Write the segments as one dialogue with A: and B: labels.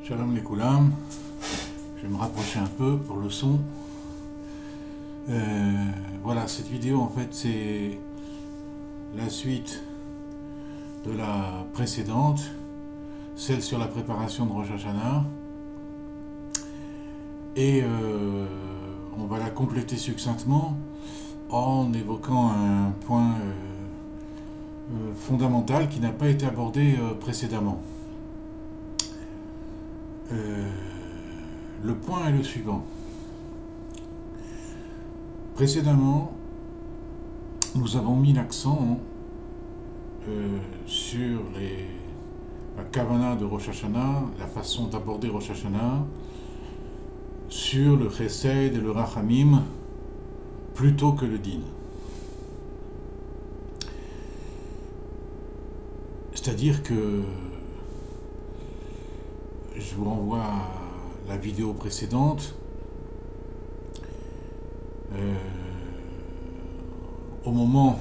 A: Shalom les Koulam. Je vais me rapprocher un peu pour le son. Voilà, cette vidéo en fait c'est la suite de la précédente, celle sur la préparation de Rosh Hashanah. Et on va la compléter succinctement en évoquant un point fondamental qui n'a pas été abordé précédemment. Le point est le suivant. Précédemment, nous avons mis l'accent sur la kavana de Rosh Hashanah, la façon d'aborder Rosh Hashanah, sur le chesed et le rachamim, plutôt que le din. C'est-à-dire que je vous renvoie à la vidéo précédente. Au moment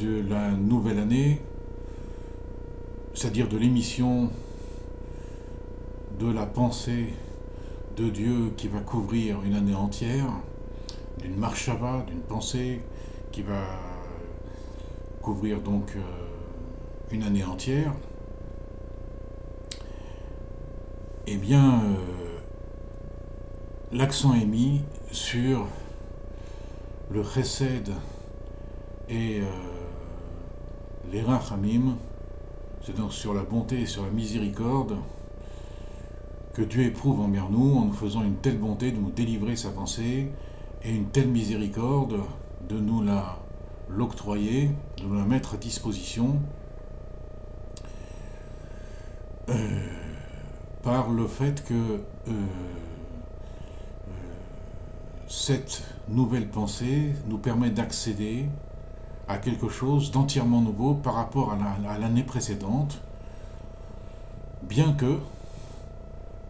A: de la nouvelle année, c'est-à-dire de l'émission de la pensée de Dieu qui va couvrir une année entière, d'une marshava, d'une pensée qui va couvrir donc une année entière, eh bien, l'accent est mis sur le chesed et les rachamim, c'est donc sur la bonté et sur la miséricorde que Dieu éprouve envers nous en nous faisant une telle bonté de nous délivrer sa pensée et une telle miséricorde de nous l'octroyer, de nous la mettre à disposition par le fait que cette nouvelle pensée nous permet d'accéder à quelque chose d'entièrement nouveau par rapport à l'année précédente, bien que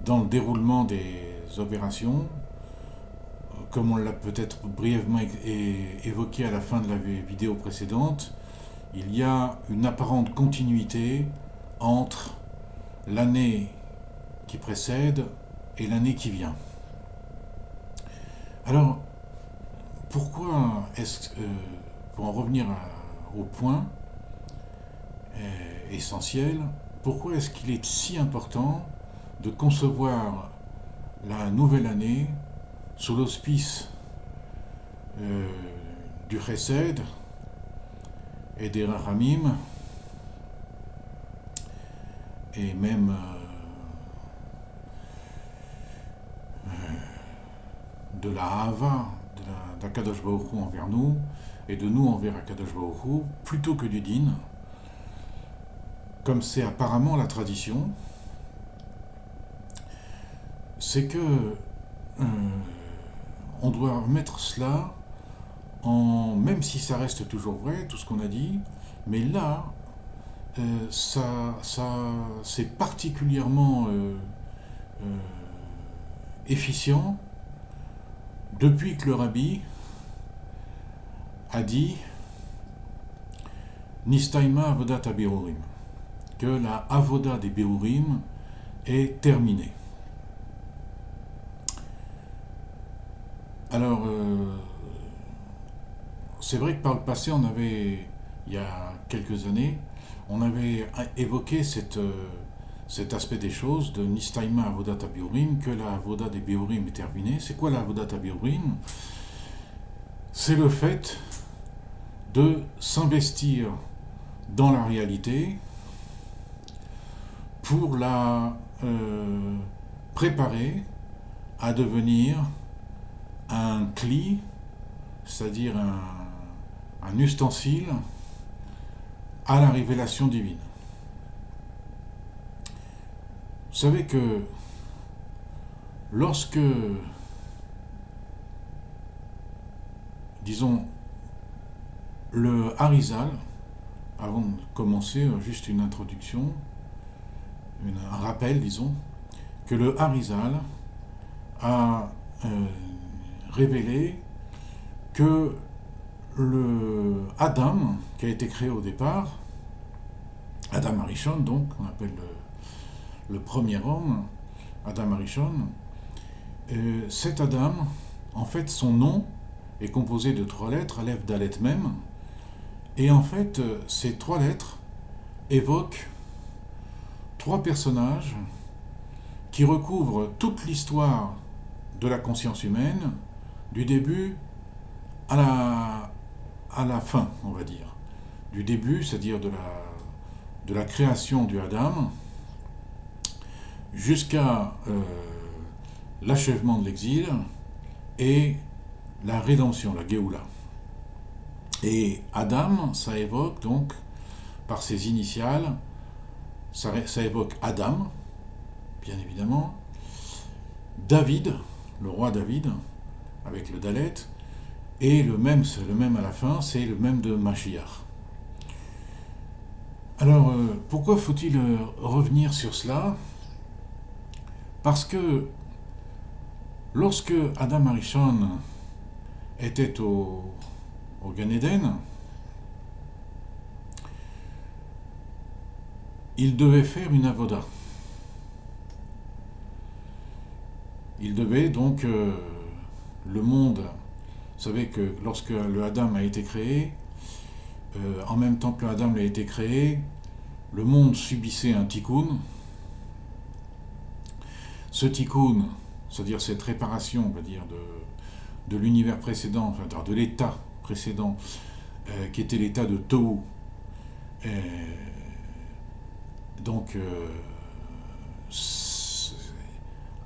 A: dans le déroulement des opérations, comme on l'a peut-être brièvement évoqué à la fin de la vidéo précédente, il y a une apparente continuité entre l'année qui précède et l'année qui vient. Alors, pourquoi est-ce que, pour en revenir au point essentiel, pourquoi est-ce qu'il est si important de concevoir la nouvelle année sous l'auspice du chesed et des rachamim et même de la hava d'Akadosh Baruch Hu envers nous et de nous envers Akadosh Baruch Hu, plutôt que du din, comme c'est apparemment la tradition, c'est que on doit mettre cela en, même si ça reste toujours vrai, tout ce qu'on a dit, mais là, c'est particulièrement efficient depuis que le rabbi a dit Nistaima avodat habirurim, que la avoda des birurim est terminée. Alors, c'est vrai que par le passé, il y a quelques années, on avait évoqué cet aspect des choses de Nistaima avodat habirurim, que la avoda des birurim est terminée. C'est quoi la avodat habirurim? C'est le fait de s'investir dans la réalité pour la préparer à devenir un cli, c'est-à-dire un ustensile à la révélation divine. Vous savez que lorsque, disons, le Harizal, avant de commencer, juste une introduction, un rappel, disons, que le Harizal a révélé que le Adam, qui a été créé au départ, Adam Arishon, donc, on appelle le premier homme, Adam Arishon, cet Adam, en fait, son nom est composé de 3 lettres, Aleph, Dalet, Mem, et en fait, ces 3 lettres évoquent 3 personnages qui recouvrent toute l'histoire de la conscience humaine, du début à la fin, on va dire. Du début, c'est-à-dire de la création du Adam, jusqu'à l'achèvement de l'exil et la rédemption, la Géoula. Et Adam, ça évoque donc, par ses initiales, ça évoque Adam, bien évidemment, David, le roi David, avec le Dalet, et c'est le même à la fin, c'est le même de Mashiach. Alors, pourquoi faut-il revenir sur cela? Parce que lorsque Adam Arishon était au Gan Eden, il devait faire une avoda. Il devait donc le monde. Vous savez que lorsque le Adam a été créé, en même temps que le Adam a été créé, le monde subissait un tikkun. Ce tikkun, c'est-à-dire cette réparation, on va dire, de l'univers précédent, enfin de l'état précédent, qui était l'état de Tohu, donc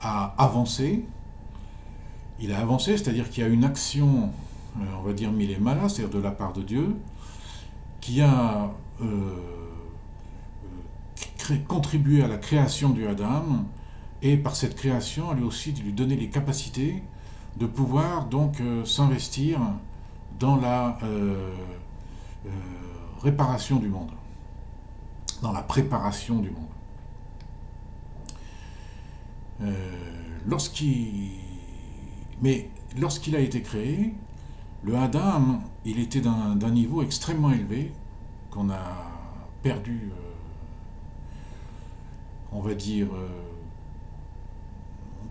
A: a avancé. Il a avancé, c'est-à-dire qu'il y a une action, on va dire milémala, c'est-à-dire de la part de Dieu, qui a contribué à la création du Adam, et par cette création, elle a aussi lui donné les capacités de pouvoir donc s'investir dans la réparation du monde, dans la préparation du monde. Mais lorsqu'il a été créé, le Adam, il était d'un niveau extrêmement élevé, qu'on a perdu, on va dire,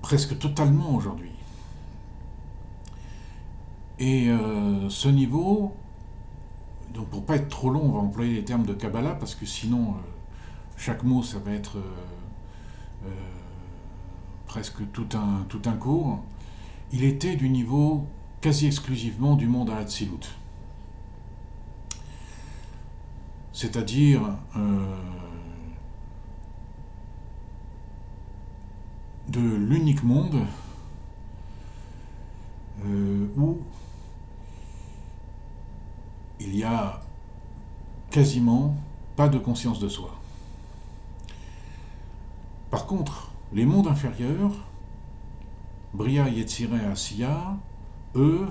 A: presque totalement aujourd'hui. Et ce niveau, donc pour pas être trop long, on va employer les termes de Kabbalah, parce que sinon, chaque mot, ça va être presque tout un cours. Il était du niveau quasi exclusivement du monde à Hatzilut. C'est-à-dire de l'unique monde où il y a quasiment pas de conscience de soi. Par contre, les mondes inférieurs, Bria, Yetzirah et Asiya, eux,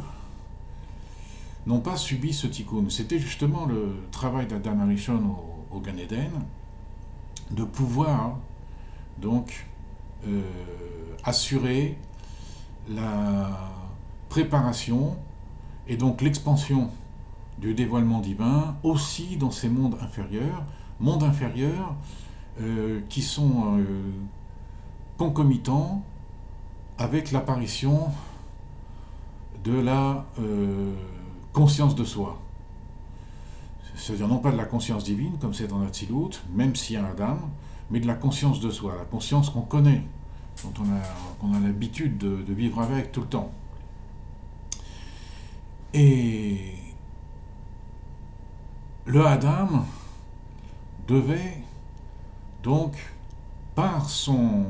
A: n'ont pas subi ce tikkun. C'était justement le travail d'Adam Arishon au Gan Eden, de pouvoir donc assurer la préparation et donc l'expansion du dévoilement divin aussi dans ces mondes inférieurs qui sont concomitants avec l'apparition de la conscience de soi. C'est-à-dire non pas de la conscience divine, comme c'est dans Hatzilut, même s'il y a Adam, mais de la conscience de soi, la conscience qu'on connaît, dont on a l'habitude de vivre avec tout le temps. Et le Adam devait donc, par son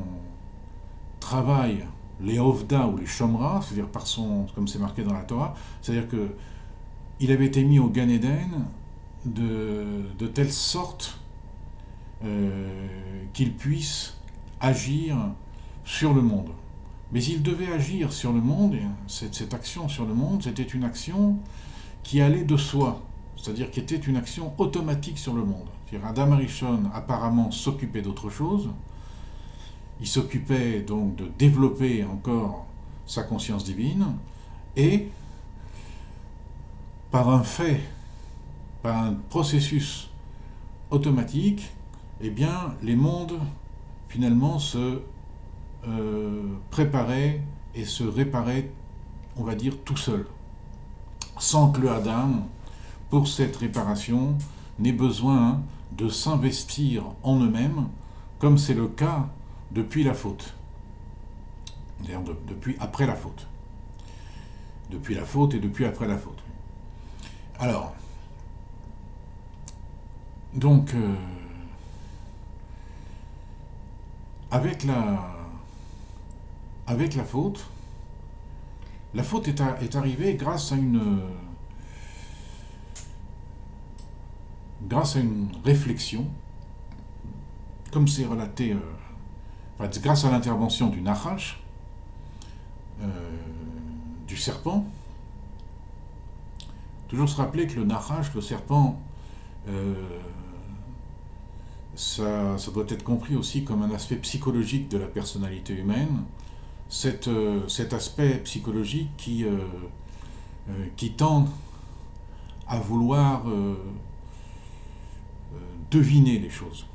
A: travail, les Ovda ou les Shomra, c'est-à-dire par son, comme c'est marqué dans la Torah, c'est-à-dire que il avait été mis au Gan Eden de telle sorte qu'il puisse agir sur le monde. Mais il devait agir sur le monde, et cette action sur le monde, c'était une action qui allait de soi, c'est-à-dire qui était une action automatique sur le monde. C'est-à-dire Adam Arishon apparemment s'occupait d'autre chose, il s'occupait donc de développer encore sa conscience divine, et par un fait, par un processus automatique, eh bien, les mondes finalement se préparait et se réparait, on va dire, tout seul, sans que le Adam, pour cette réparation, n'ait besoin de s'investir en eux-mêmes, comme c'est le cas depuis la faute. D'ailleurs, depuis après la faute. Depuis la faute et depuis après la faute. Alors, donc, avec la faute, est arrivée grâce à une réflexion, comme c'est relaté, grâce à l'intervention du Nachash, du serpent. Toujours se rappeler que le Nachash, le serpent, ça doit être compris aussi comme un aspect psychologique de la personnalité humaine, cet aspect psychologique qui tend à vouloir deviner les choses.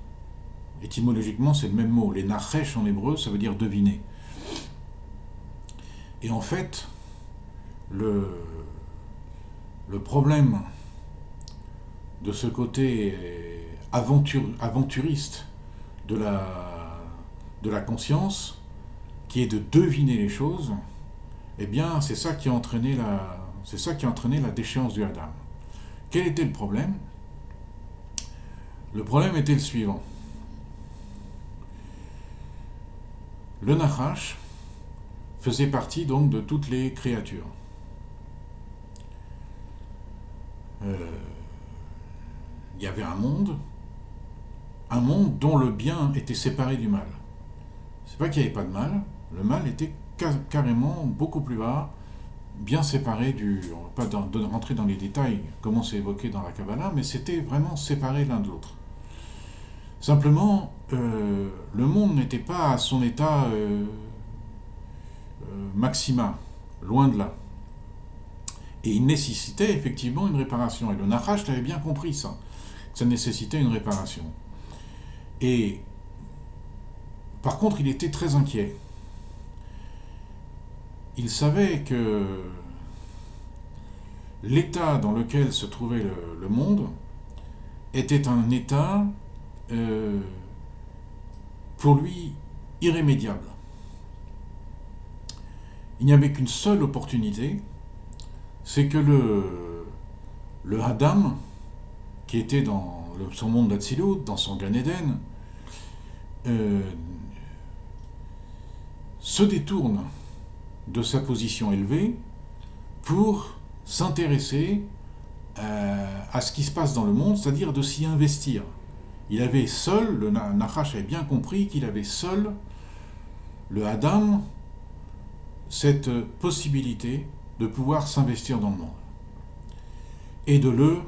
A: Étymologiquement, c'est le même mot. Les nachesh en hébreu, ça veut dire deviner. Et en fait, le problème de ce côté aventuriste de la conscience, qui est de deviner les choses, eh bien, c'est ça qui a entraîné la déchéance du Adam. Quel était le problème ? Le problème était le suivant. Le Nachash faisait partie donc de toutes les créatures. Il y avait un monde dont le bien était séparé du mal. C'est pas qu'il n'y avait pas de mal, le mal était carrément beaucoup plus bas, bien séparé on ne va pas rentrer dans les détails, comment c'est évoqué dans la Kabbalah, mais c'était vraiment séparé l'un de l'autre. Simplement, le monde n'était pas à son état maxima, loin de là. Et il nécessitait effectivement une réparation. Et le Nachash l'avait bien compris, ça. Que ça nécessitait une réparation. Et par contre, il était très inquiet. Il savait que l'état dans lequel se trouvait le monde était un état, pour lui, irrémédiable. Il n'y avait qu'une seule opportunité, c'est que le Adam, qui était dans son monde d'Atsilut, dans son Gan Eden, se détourne de sa position élevée pour s'intéresser à ce qui se passe dans le monde, c'est-à-dire de s'y investir. Il avait seul, le Nachash avait bien compris qu'il avait seul, le Adam, cette possibilité de pouvoir s'investir dans le monde et de le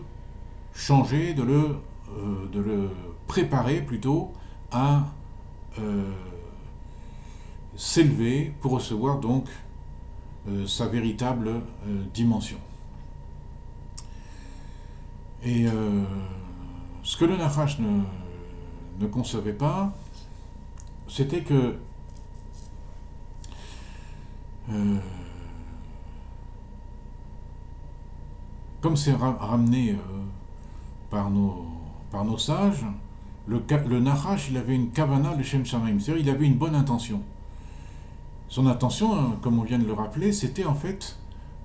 A: changer, de le préparer plutôt à s'élever pour recevoir donc sa véritable dimension. Et ce que le Nachash ne concevait pas, c'était que comme c'est ramené par nos sages, le Nachash, il avait une kavana l'Shem Shamaim, c'est-à-dire il avait une bonne intention. Son intention, comme on vient de le rappeler, c'était en fait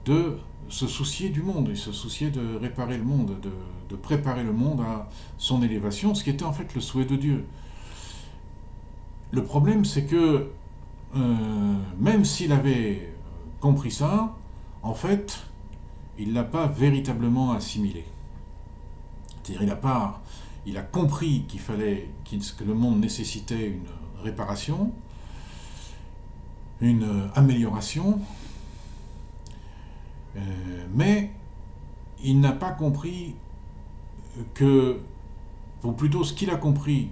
A: de se soucier du monde, et se soucier de réparer le monde, de préparer le monde à son élévation, ce qui était en fait le souhait de Dieu. Le problème, c'est que même s'il avait compris ça, en fait, il ne l'a pas véritablement assimilé. C'est-à-dire, il a compris que le monde nécessitait une réparation, une amélioration, mais il n'a pas compris ou plutôt ce qu'il a compris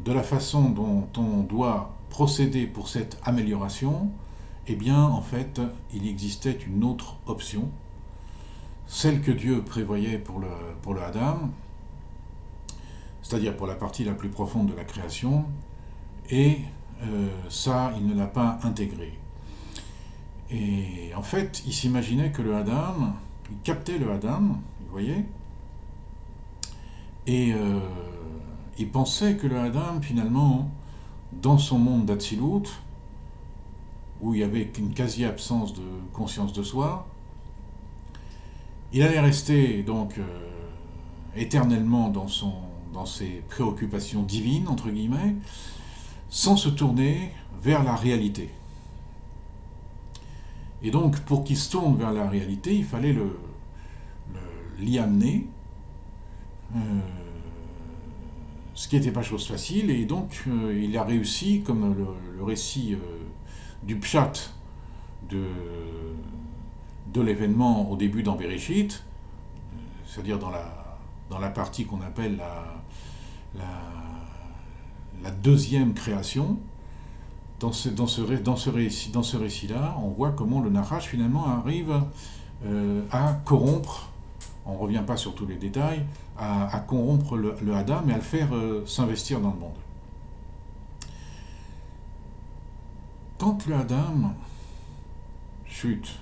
A: de la façon dont on doit procéder pour cette amélioration, eh bien, en fait, il existait une autre option, celle que Dieu prévoyait pour le Adam, c'est-à-dire pour la partie la plus profonde de la création, et ça, il ne l'a pas intégré. Et en fait, il s'imaginait que le Adam, il captait le Adam, vous voyez, et il pensait que le Adam, finalement, dans son monde d'Atsilut, où il y avait une quasi-absence de conscience de soi, il allait rester donc éternellement dans ses préoccupations divines, entre guillemets, sans se tourner vers la réalité. Et donc, pour qu'il se tourne vers la réalité, il fallait l'y amener, ce qui n'était pas chose facile, et donc il a réussi, comme le récit du Pshat de l'événement au début dans Bereshit, c'est-à-dire dans la partie qu'on appelle la deuxième création. Dans ce récit-là, on voit comment le Nachash finalement arrive à corrompre, on ne revient pas sur tous les détails, à corrompre le Adam et à le faire s'investir dans le monde. Quand le Adam chute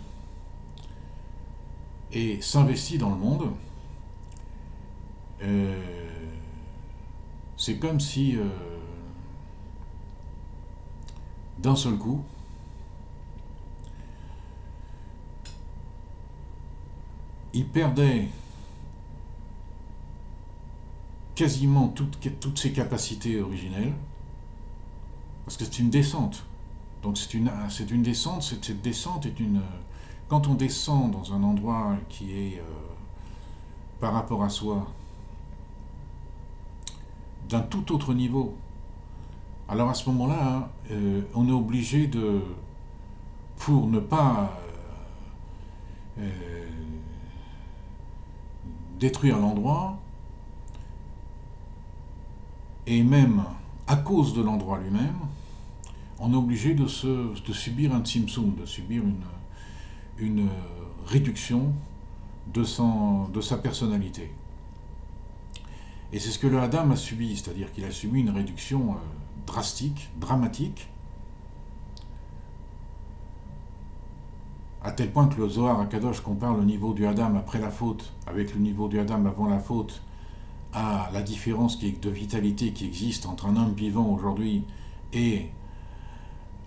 A: et s'investit dans le monde, c'est comme si d'un seul coup, il perdait quasiment toutes ses capacités originelles, parce que c'est une descente. Donc c'est une descente, cette descente est une... Quand on descend dans un endroit qui est, par rapport à soi, d'un tout autre niveau, alors à ce moment-là, on est obligé de, pour ne pas détruire l'endroit, et même à cause de l'endroit lui-même, on est obligé de subir un tzimtzum, de subir une réduction de sa personnalité. Et c'est ce que le Adam a subi, c'est-à-dire qu'il a subi une réduction drastique, dramatique, à tel point que le Zohar Akadosh compare le niveau du Adam après la faute avec le niveau du Adam avant la faute à la différence de vitalité qui existe entre un homme vivant aujourd'hui et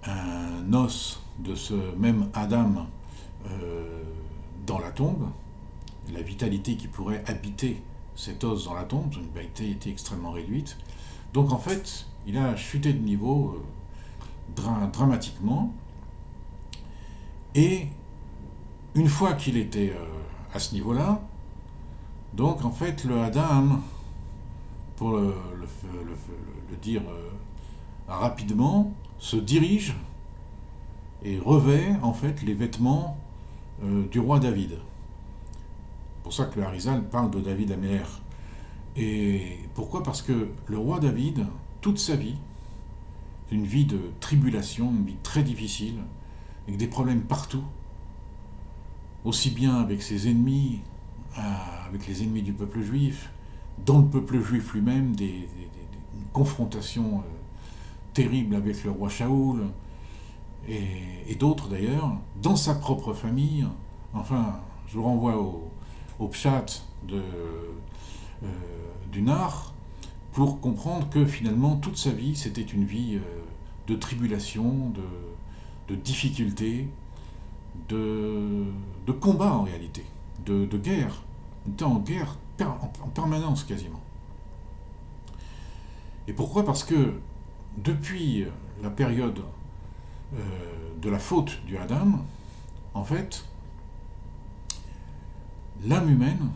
A: un os de ce même Adam dans la tombe, la vitalité qui pourrait habiter cet os dans la tombe, une vitalité extrêmement réduite. Donc en fait, il a chuté de niveau dramatiquement, et une fois qu'il était à ce niveau-là, donc en fait le Adam, pour le dire rapidement, se dirige et revêt en fait les vêtements du roi David. C'est pour ça que le Harizal parle de David Améler. Et pourquoi ? Parce que le roi David, toute sa vie, une vie de tribulation, une vie très difficile, avec des problèmes partout, aussi bien avec ses ennemis, avec les ennemis du peuple juif, dans le peuple juif lui-même, une confrontation terrible avec le roi Shaoul, et d'autres d'ailleurs, dans sa propre famille. Enfin, je vous renvoie au pshat du Nar, pour comprendre que finalement toute sa vie c'était une vie de tribulation, de difficulté, de combat en réalité, de guerre. Il était en guerre en permanence quasiment. Et pourquoi ? Parce que depuis la période de la faute du Adam, en fait, l'âme humaine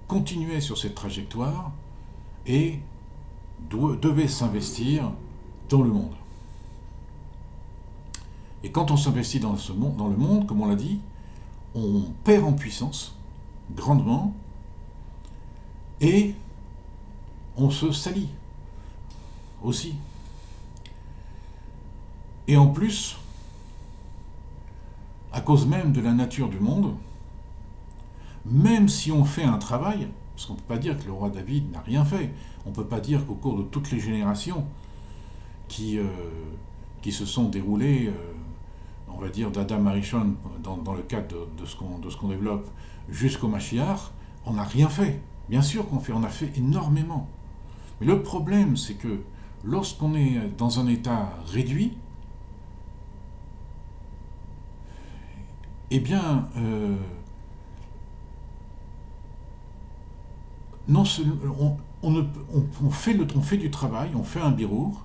A: continuait sur cette trajectoire et devait s'investir dans le monde. Et quand on s'investit dans le monde, comme on l'a dit, on perd en puissance, grandement, et on se salit aussi. Et en plus, à cause même de la nature du monde, même si on fait un travail, Parce qu'on ne peut pas dire que le roi David n'a rien fait. On ne peut pas dire qu'au cours de toutes les générations qui se sont déroulées, on va dire d'Adam Arishon, dans le cadre de ce qu'on développe, jusqu'au Mashiach, on n'a rien fait. Bien sûr on a fait énormément. Mais le problème, c'est que lorsqu'on est dans un état réduit, eh bien, non seulement on fait du travail, on fait un birour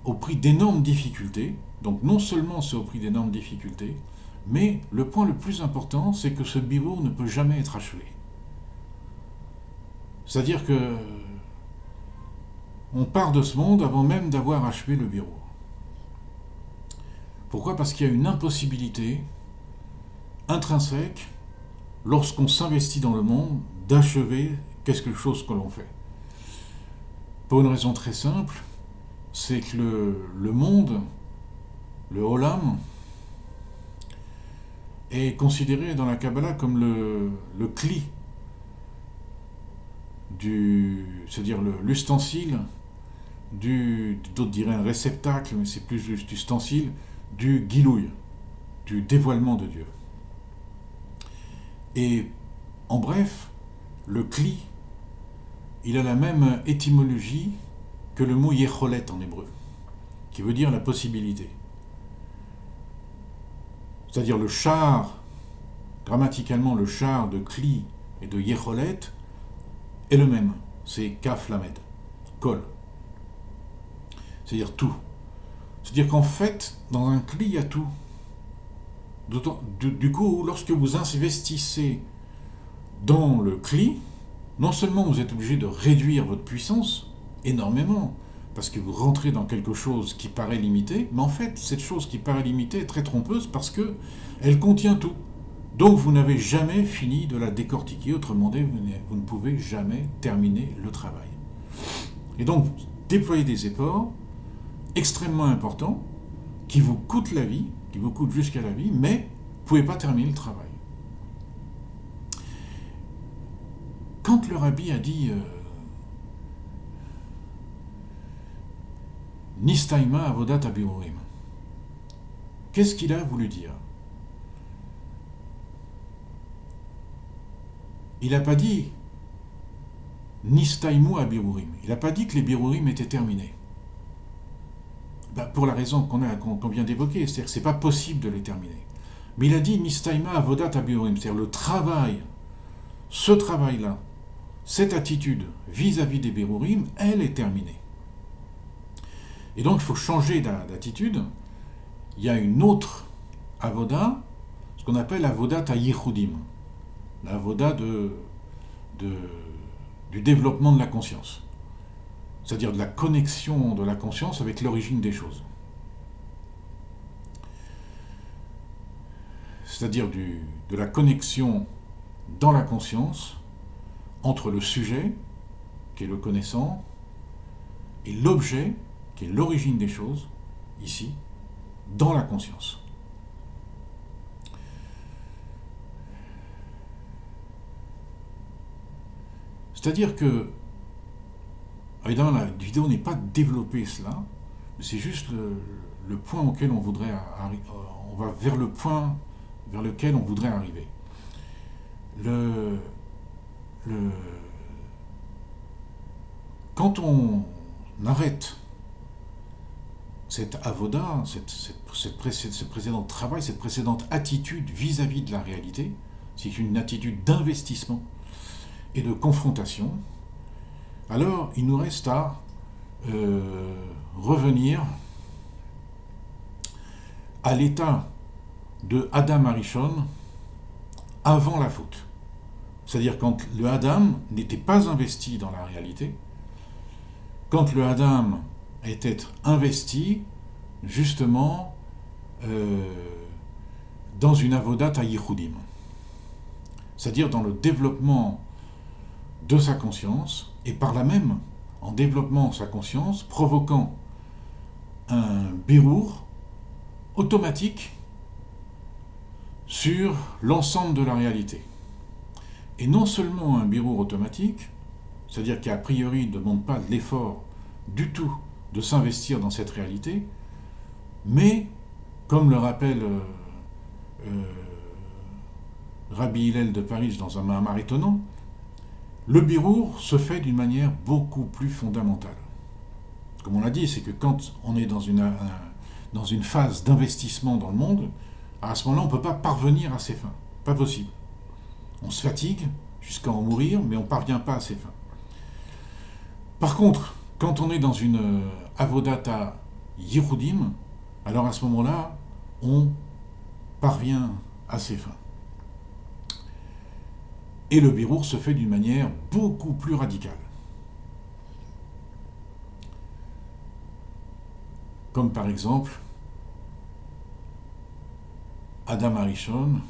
A: au prix d'énormes difficultés. Donc non seulement c'est au prix d'énormes difficultés, mais le point le plus important, c'est que ce birour ne peut jamais être achevé. C'est-à-dire que on part de ce monde avant même d'avoir achevé le birour. Pourquoi ? Parce qu'il y a une impossibilité intrinsèque, lorsqu'on s'investit dans le monde, d'achever quelque chose que l'on fait. Pour une raison très simple, c'est que le monde, le Olam, est considéré dans la Kabbalah comme le kli, c'est-à-dire l'ustensile, d'autres diraient un réceptacle, mais c'est plus juste ustensile, du gilouï, du dévoilement de Dieu. Et en bref, le kli, il a la même étymologie que le mot yecholet en hébreu, qui veut dire la possibilité. C'est-à-dire le char, grammaticalement le char de kli et de yecholet est le même, c'est kaf lamed, kol. C'est-à-dire tout. C'est-à-dire qu'en fait, dans un kli, il y a tout. Du coup, lorsque vous investissez dans le kli, non seulement vous êtes obligé de réduire votre puissance énormément, parce que vous rentrez dans quelque chose qui paraît limité, mais en fait, cette chose qui paraît limitée est très trompeuse parce qu'elle contient tout. Donc vous n'avez jamais fini de la décortiquer, autrement dit, vous ne pouvez jamais terminer le travail. Et donc, déployer des efforts extrêmement importants, qui vous coûtent la vie, qui vous coûtent jusqu'à la vie, mais vous ne pouvez pas terminer le travail. Quand le rabbi a dit Nistaima avodat habirurim, qu'est-ce qu'il a voulu dire ? Il n'a pas dit Nistaimu habirurim. Il n'a pas dit que les birurim étaient terminés. Pour la raison qu'on vient d'évoquer, c'est-à-dire que ce n'est pas possible de les terminer. Mais il a dit Nistaima avodat habirurim, c'est-à-dire le travail, ce travail-là, cette attitude vis-à-vis des birurim, elle est terminée. Et donc il faut changer d'attitude. Il y a une autre avoda, ce qu'on appelle avodat hayichudim, l'avoda du développement de la conscience. C'est-à-dire de la connexion de la conscience avec l'origine des choses. C'est-à-dire de la connexion dans la conscience entre le sujet, qui est le connaissant, et l'objet, qui est l'origine des choses, ici, dans la conscience. C'est-à-dire que, évidemment, la vidéo n'est pas développée cela, mais c'est juste le point auquel on voudrait arriver. On va vers le point vers lequel on voudrait arriver. Quand on arrête cette avoda, ce précédent travail, cette précédente attitude vis-à-vis de la réalité, c'est une attitude d'investissement et de confrontation, alors il nous reste à revenir à l'état de Adam Arishon avant la faute. C'est-à-dire quand le Adam n'était pas investi dans la réalité, quand le Adam était investi justement dans une avodat hayichudim, c'est-à-dire dans le développement de sa conscience, et par là même, en développant sa conscience, provoquant un birour automatique sur l'ensemble de la réalité. est non seulement un birour automatique, c'est-à-dire qui a priori ne demande pas de l'effort du tout de s'investir dans cette réalité, mais, comme le rappelle euh, Rabbi Hillel de Paris dans un Mahamar étonnant, le birour se fait d'une manière beaucoup plus fondamentale. Comme on l'a dit, c'est que quand on est dans une phase d'investissement dans le monde, à ce moment-là, on ne peut pas parvenir à ses fins. Pas possible. On se fatigue jusqu'à en mourir, mais on ne parvient pas à ses fins. Par contre, quand on est dans une avodata yirudim, alors à ce moment-là, on parvient à ses fins. Et le birour se fait d'une manière beaucoup plus radicale. Comme par exemple, Adam Arishon,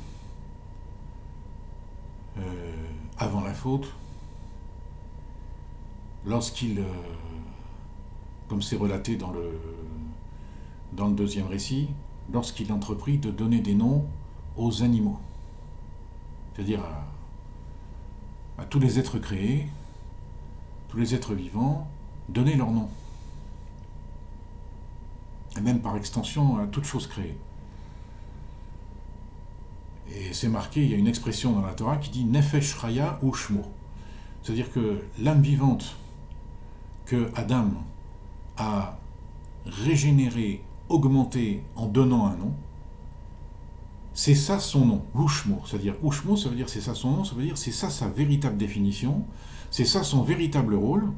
A: avant la faute, lorsqu'il, comme c'est relaté dans le deuxième récit, lorsqu'il entreprit de donner des noms aux animaux, c'est-à-dire à tous les êtres créés, tous les êtres vivants, donner leur nom. Et même par extension à toute chose créée. Et c'est marqué, il y a une expression dans la Torah qui dit Nefesh Chaya ou Shmo. C'est-à-dire que l'âme vivante que Adam a régénérée, augmentée en donnant un nom, c'est ça son nom, Ushmo. C'est-à-dire Ushmo, ça veut dire c'est ça son nom, ça veut dire c'est ça sa véritable définition, c'est ça son véritable rôle.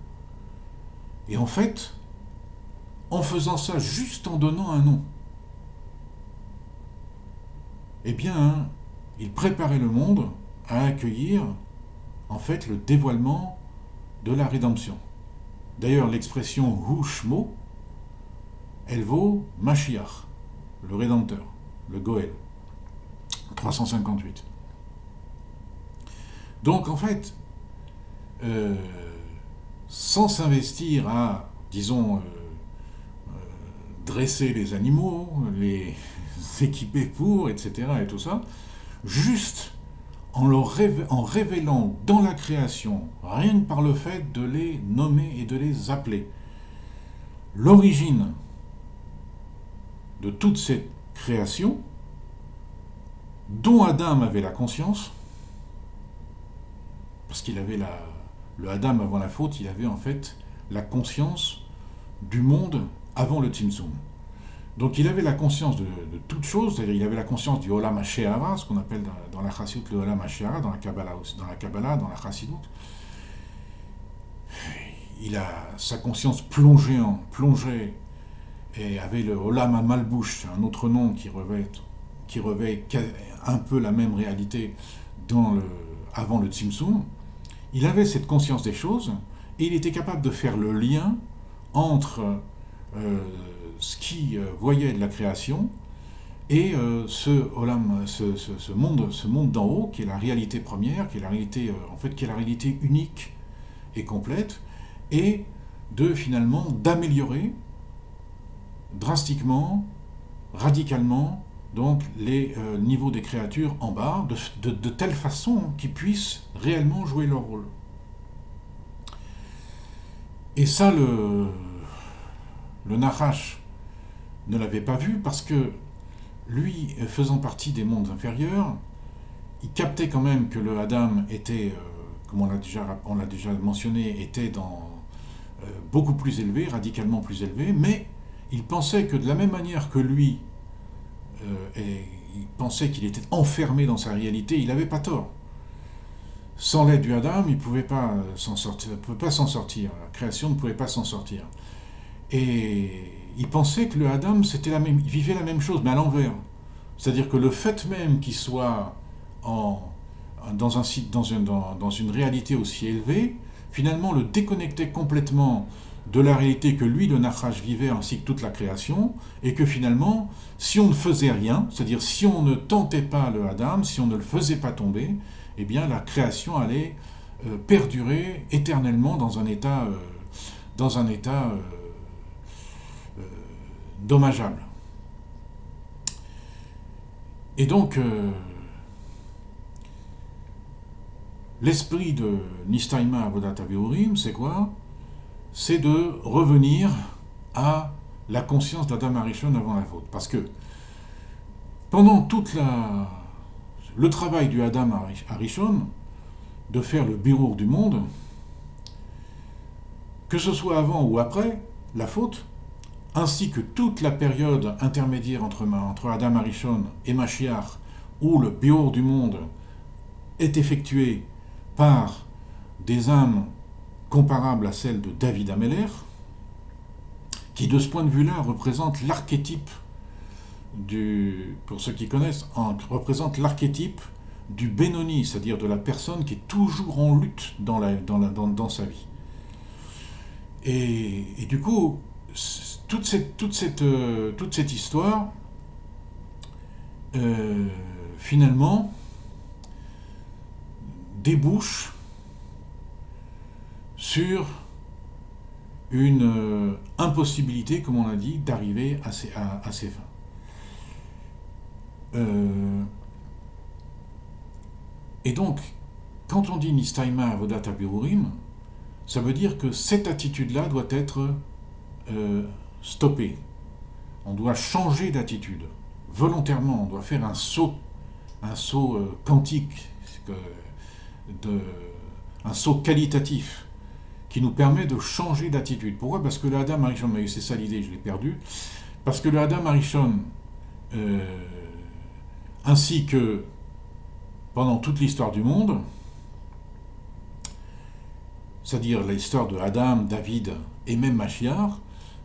A: Et en fait, en faisant ça juste en donnant un nom, eh bien, il préparait le monde à accueillir, en fait, le dévoilement de la rédemption. D'ailleurs, l'expression Hushmo, elle vaut Mashiach, le Rédempteur, le Goël, 358. Donc, en fait, sans s'investir à, disons, dresser les animaux, les équiper pour, etc., et tout ça, juste en révélant dans la création, rien que par le fait de les nommer et de les appeler, l'origine de toute cette création, dont Adam avait la conscience, parce qu'il avait le Adam avant la faute, il avait en fait la conscience du monde avant le Tzimtzum. Donc il avait la conscience de toute chose, c'est-à-dire il avait la conscience du Olam HaShe'ara, ce qu'on appelle dans la Chassidut le Olam HaShe'ara, dans la Kabbalah, dans la Chassidut. Il a sa conscience plongeait et avait le Olam HaMalbush, un autre nom qui revêt un peu la même réalité avant le Tzimtzum. Il avait cette conscience des choses et il était capable de faire le lien entre ce qu'il voyait de la création et ce monde d'en haut qui est la réalité première, qui est la réalité qui est la réalité unique et complète, et finalement d'améliorer drastiquement, radicalement, donc les niveaux des créatures en bas, de telle façon qu'ils puissent réellement jouer leur rôle. Et ça, le Nachash ne l'avait pas vu parce que lui, faisant partie des mondes inférieurs, il captait quand même que le Adam était, comme on l'a déjà mentionné, était beaucoup plus élevé, radicalement plus élevé, mais il pensait que de la même manière que lui, il pensait qu'il était enfermé dans sa réalité, il n'avait pas tort. Sans l'aide du Adam, il ne pouvait pas s'en sortir, la création ne pouvait pas s'en sortir. Et il pensait que le Adam, il vivait la même chose, mais à l'envers. C'est-à-dire que le fait même qu'il soit dans une réalité aussi élevée, finalement le déconnectait complètement de la réalité que lui, le Nachash, vivait, ainsi que toute la création, et que finalement, si on ne faisait rien, c'est-à-dire si on ne tentait pas le Adam, si on ne le faisait pas tomber, eh bien la création allait perdurer éternellement dans un état dommageable. Et donc, l'esprit de Nistaima Avodat Habirurim, c'est quoi? C'est de revenir à la conscience d'Adam Arishon avant la faute. Parce que pendant le travail du Adam Arishon, de faire le birour du monde, que ce soit avant ou après la faute, ainsi que toute la période intermédiaire entre Adam Arishon et Mashiach, où le birour du monde est effectué par des âmes comparables à celles de David Ameller, qui de ce point de vue-là représente l'archétype pour ceux qui connaissent, représente l'archétype du Benoni, c'est-à-dire de la personne qui est toujours en lutte dans sa vie. Et du coup, toute cette histoire, finalement, débouche sur une impossibilité, comme on l'a dit, d'arriver à ses fins. Et donc, quand on dit Nistaima Avodat Habirurim, ça veut dire que cette attitude-là doit être stoppée. On doit changer d'attitude. Volontairement, on doit faire un saut quantique, un saut qualitatif, qui nous permet de changer d'attitude. Pourquoi? Parce que le Adam Arishon, c'est ça l'idée, je l'ai perdu, parce que le Adam Arishon, ainsi que pendant toute l'histoire du monde, c'est-à-dire l'histoire de Adam, David et même Mashiach,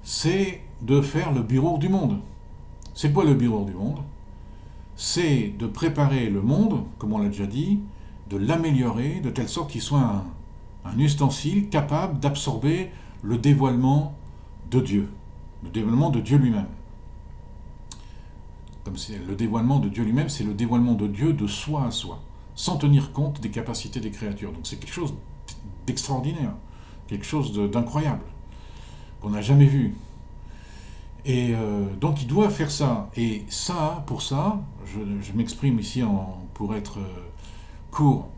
A: c'est de faire le birour du monde. C'est quoi le birour du monde? C'est de préparer le monde, comme on l'a déjà dit, de l'améliorer de telle sorte qu'il soit un ustensile capable d'absorber le dévoilement de Dieu, le dévoilement de Dieu lui-même. Comme c'est le dévoilement de Dieu lui-même, c'est le dévoilement de Dieu de soi à soi, sans tenir compte des capacités des créatures. Donc c'est quelque chose d'extraordinaire, quelque chose d'incroyable, qu'on n'a jamais vu. Et donc il doit faire ça. Et ça, pour ça, je m'exprime ici pour être court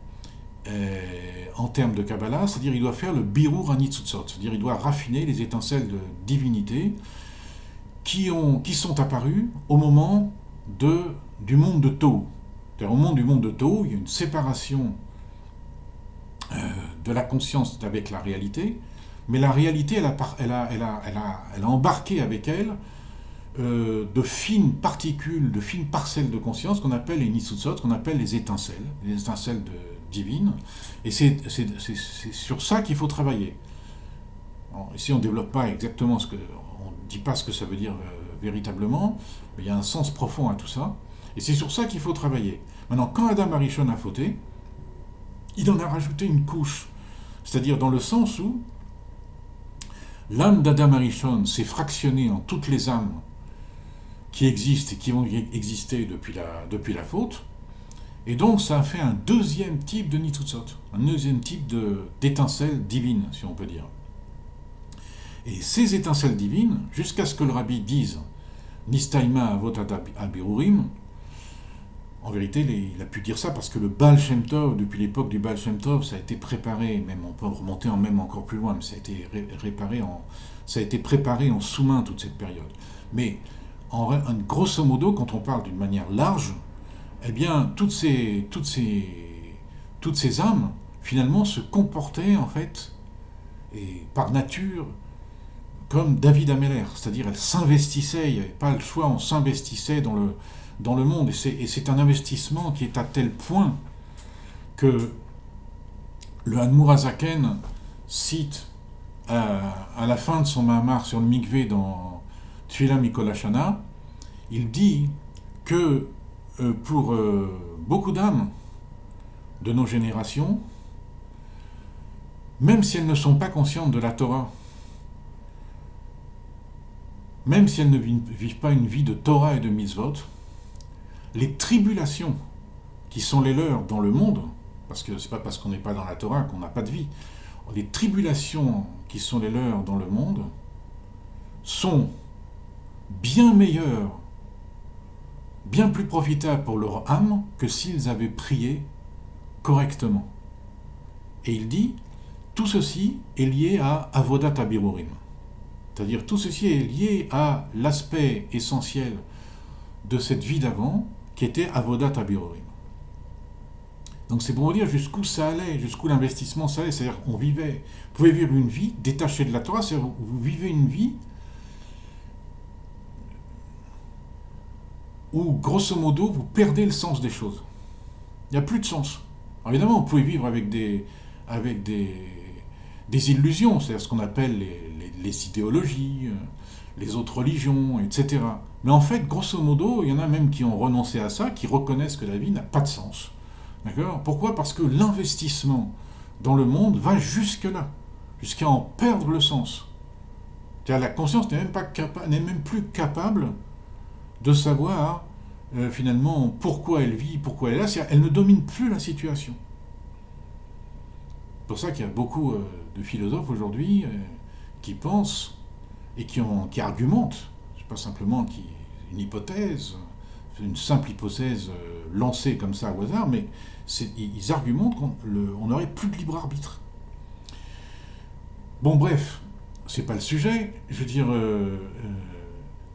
A: en termes de Kabbalah, c'est-à-dire il doit faire le birur hanitzutzot, c'est-à-dire il doit raffiner les étincelles de divinité qui sont apparues au moment du monde de Tohu. C'est-à-dire au moment du monde de Tohu, il y a une séparation de la conscience avec la réalité, mais la réalité, elle a embarqué avec elle de fines particules, de fines parcelles de conscience qu'on appelle les nitzutzot, qu'on appelle les étincelles divines, et c'est sur ça qu'il faut travailler. Alors, ici, on ne développe pas exactement on ne dit pas ce que ça veut dire véritablement, mais il y a un sens profond à tout ça, et c'est sur ça qu'il faut travailler. Maintenant, quand Adam Arishon a fauté, il en a rajouté une couche, c'est-à-dire dans le sens où l'âme d'Adam Arishon s'est fractionnée en toutes les âmes qui existent et qui vont exister depuis la faute, et donc ça a fait un deuxième type de nitzutzot, un deuxième type d'étincelles divines, si on peut dire. Et ces étincelles divines, jusqu'à ce que le rabbi dise Nistaima Avodat Habirurim, en vérité, il a pu dire ça parce que le Baal Shem Tov, depuis l'époque du Baal Shem Tov, ça a été préparé, même on peut remonter même encore plus loin, mais ça a été préparé en sous-main toute cette période. Mais grosso modo, quand on parle d'une manière large, eh bien, toutes ces âmes, finalement, se comportaient, en fait, et par nature, comme David Ameller, c'est-à-dire elles s'investissaient, il n'y avait pas le choix, on s'investissait dans le monde, et c'est un investissement qui est à tel point que le Admour Hazaken cite à la fin de son Mahamar sur le Mikvé dans Tfila Mikol Hashana, il dit que pour beaucoup d'âmes de nos générations, même si elles ne sont pas conscientes de la Torah, même si elles ne vivent pas une vie de Torah et de mitzvot, les tribulations qui sont les leurs dans le monde, parce que c'est pas parce qu'on n'est pas dans la Torah qu'on n'a pas de vie, les tribulations qui sont les leurs dans le monde sont bien meilleures, bien plus profitables pour leur âme que s'ils avaient prié correctement. Et il dit, tout ceci est lié à Avodat Habirurim. C'est-à-dire, tout ceci est lié à l'aspect essentiel de cette vie d'avant, qui était Avodat Habirurim. Donc c'est pour vous dire jusqu'où ça allait, jusqu'où l'investissement ça allait. C'est-à-dire qu'on vivait, vous pouvez vivre une vie détachée de la Torah, c'est-à-dire vous vivez une vie où, grosso modo, vous perdez le sens des choses. Il n'y a plus de sens. Alors évidemment, vous pouvez vivre avec des illusions, c'est-à-dire ce qu'on appelle les idéologies, les autres religions, etc. Mais en fait, grosso modo, il y en a même qui ont renoncé à ça, qui reconnaissent que la vie n'a pas de sens. D'accord ? Pourquoi ? Parce que l'investissement dans le monde va jusque-là, jusqu'à en perdre le sens. C'est-à-dire la conscience n'est même plus capable de savoir finalement pourquoi elle vit, pourquoi elle est là. C'est-à-dire elle ne domine plus la situation. C'est pour ça qu'il y a beaucoup de philosophes aujourd'hui qui pensent et qui argumentent, c'est pas simplement une hypothèse, une simple hypothèse lancée comme ça au hasard, mais ils argumentent qu'on n'aurait plus de libre arbitre. Bon, bref, c'est pas le sujet. Je veux dire,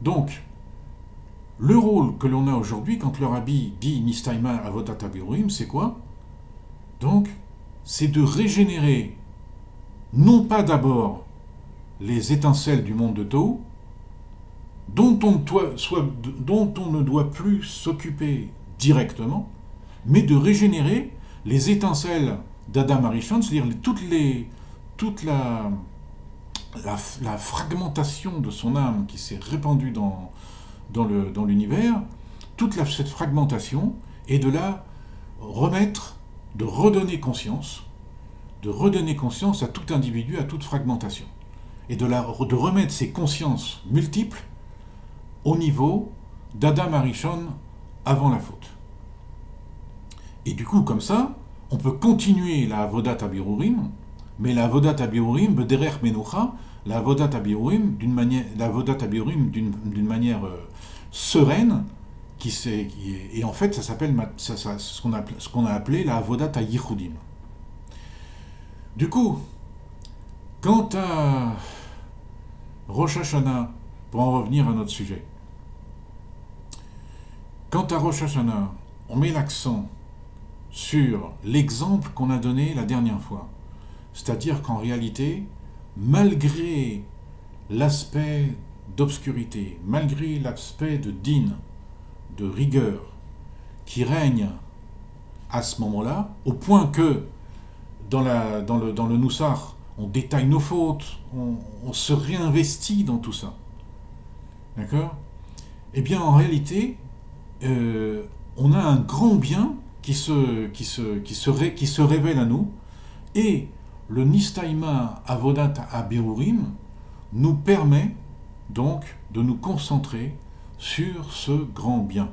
A: donc, le rôle que l'on a aujourd'hui, quand le rabbi dit Nistaima Avodat Habirurim, c'est quoi ? Donc, c'est de régénérer, non pas d'abord les étincelles du monde de Tohu, dont on ne doit plus s'occuper directement, mais de régénérer les étincelles d'Adam Arishon, c'est-à-dire toute la fragmentation de son âme qui s'est répandue dans l'univers, cette fragmentation, et de la remettre, de redonner conscience à tout individu, à toute fragmentation, et de remettre ces consciences multiples au niveau d'Adam Arishon avant la faute. Et du coup, comme ça, on peut continuer la Avodat Habirurim, mais la Avodat Habirurim, Bederer Menucha, la Avodat Habirurim d'une manière sereine, et en fait, ça s'appelle ce qu'on a appelé la Avodat HaYichudim. Du coup, quant à Rosh Hashanah, pour en revenir à notre sujet, quant à Rosh Hashanah, on met l'accent sur l'exemple qu'on a donné la dernière fois. C'est-à-dire qu'en réalité, malgré l'aspect d'obscurité, malgré l'aspect de din, de rigueur, qui règne à ce moment-là, au point que dans le Noussar, on détaille nos fautes, on se réinvestit dans tout ça. D'accord ? Eh bien, en réalité, on a un grand bien qui se révèle à nous, et le Nistaima Avodat Habirurim nous permet donc de nous concentrer sur ce grand bien,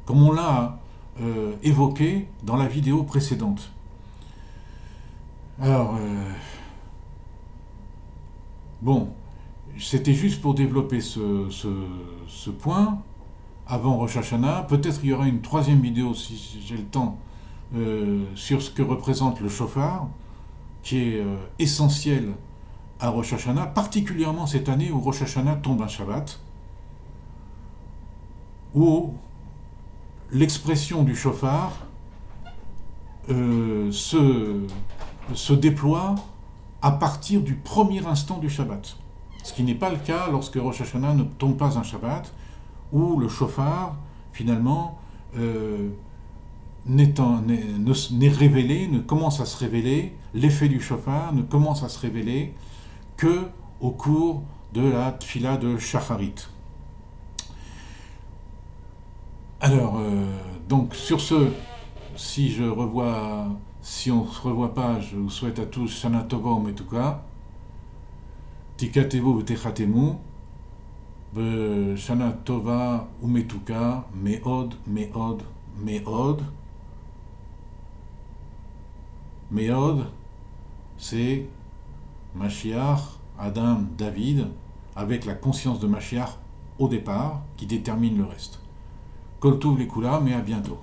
A: comme on l'a évoqué dans la vidéo précédente. Alors, bon, c'était juste pour développer ce point avant Rosh Hashanah. Peut-être il y aura une troisième vidéo, si j'ai le temps, sur ce que représente le shofar, qui est essentiel à Rosh Hashanah, particulièrement cette année où Rosh Hashanah tombe un Shabbat, où l'expression du shofar se déploie à partir du premier instant du Shabbat. Ce qui n'est pas le cas lorsque Rosh Hashanah ne tombe pas un Shabbat, où le shofar, finalement, n'est révélé, ne commence à se révéler, l'effet du shofar ne commence à se révéler que au cours de la tfila de Shacharit. Alors, donc sur ce, si on se revoit pas, je vous souhaite à tous Shana Tova Umetuka, Tikatevu V'techatemu, Shana Tova Umetuka, Meod, Meod, Meod. Meod, c'est Mashiach, Adam, David, avec la conscience de Mashiach au départ, qui détermine le reste. Kol Tov Lekula, mais à bientôt.